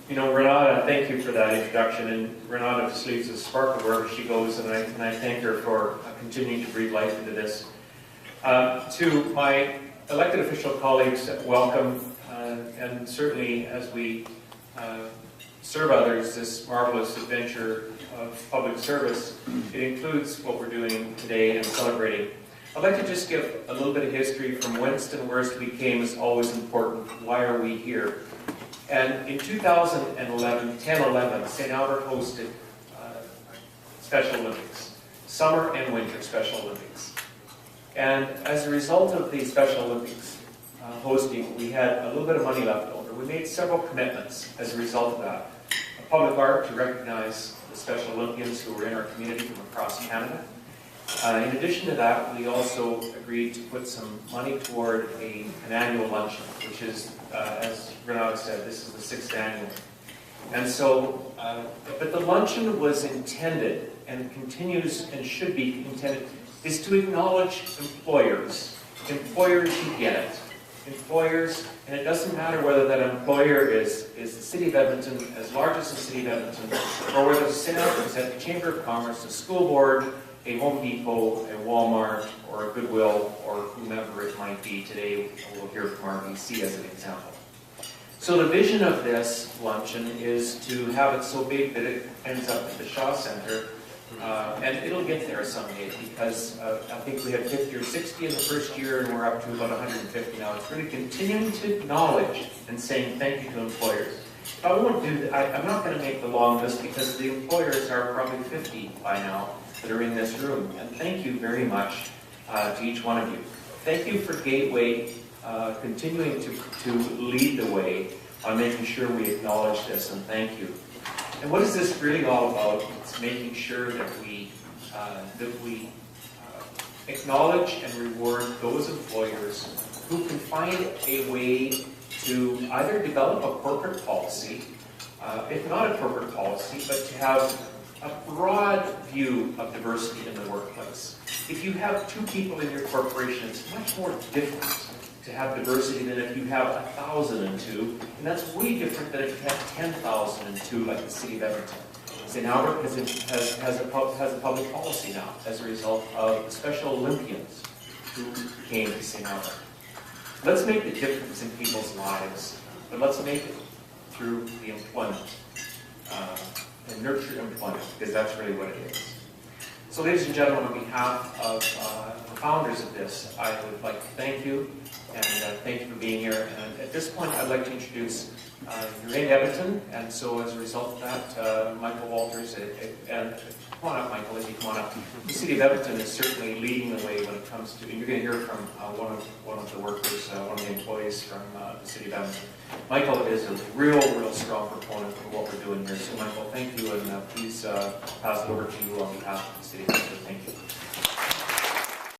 You know, Renata, thank you for that introduction, and Renata just leaves a sparkle wherever she goes, and I thank her for continuing to breathe life into this. To my elected official colleagues, welcome, and certainly as we serve others this marvelous adventure of public service, it includes what we're doing today and celebrating. I'd like to just give a little bit of history from Winston, where we came is always important. Why are we here? And in 2011, 10-11, St. Albert hosted Special Olympics, Summer and Winter Special Olympics. And as a result of the Special Olympics hosting, we had a little bit of money left over. We made several commitments as a result of that. A public art to recognize the Special Olympians who were in our community from across Canada. In addition to that, we also agreed to put some money toward an annual luncheon, which is, as Renata said, this is the 6th annual. And so, but the luncheon was intended, and continues and should be intended, is to acknowledge employers. Employers who get it. Employers, and it doesn't matter whether that employer is the City of Edmonton, as large as the City of Edmonton, or whether it's St. Albert, at the Chamber of Commerce, the school board, a Home Depot, a Walmart, or a Goodwill, or whomever it might be. Today, we'll hear from RBC as an example. So the vision of this luncheon is to have it so big that it ends up at the Shaw Centre, and it'll get there someday, because I think we had 50 or 60 in the first year, and we're up to about 150 now. It's really continuing to acknowledge and saying thank you to employers. But I won't do that. I'm not going to make the long list, because the employers are probably 50 by now that are in this room. And thank you very much to each one of you. Thank you for Gateway continuing to lead the way on making sure we acknowledge this, and thank you. And what is this really all about? It's making sure that we acknowledge and reward those employers who can find a way to either develop a corporate policy, if not a corporate policy, but to have a broad view of diversity in the workplace. If you have 2 people in your corporation, it's much more different to have diversity than if you have 1,002, and that's way different than if you have 10,002, like the City of Edmonton. St. Albert has a public policy now as a result of the Special Olympians who came to St. Albert. Let's make the difference in people's lives, but let's make it through the employment. And nurture employment, because that's really what it is. So ladies and gentlemen, on behalf of the founders of this, I would like to thank you, and thank you for being here. And at this point, I'd like to introduce, you're in Edmonton, and so as a result of that, Michael Walters, and come on up, Michael, as you come on up. The City of Edmonton is certainly leading the way when it comes to, and you're going to hear from one of the workers, one of the employees from the City of Edmonton. Michael is a real strong proponent of what we're doing here. So Michael, thank you, and please pass it over to you on behalf of the City of Edmonton. Thank you.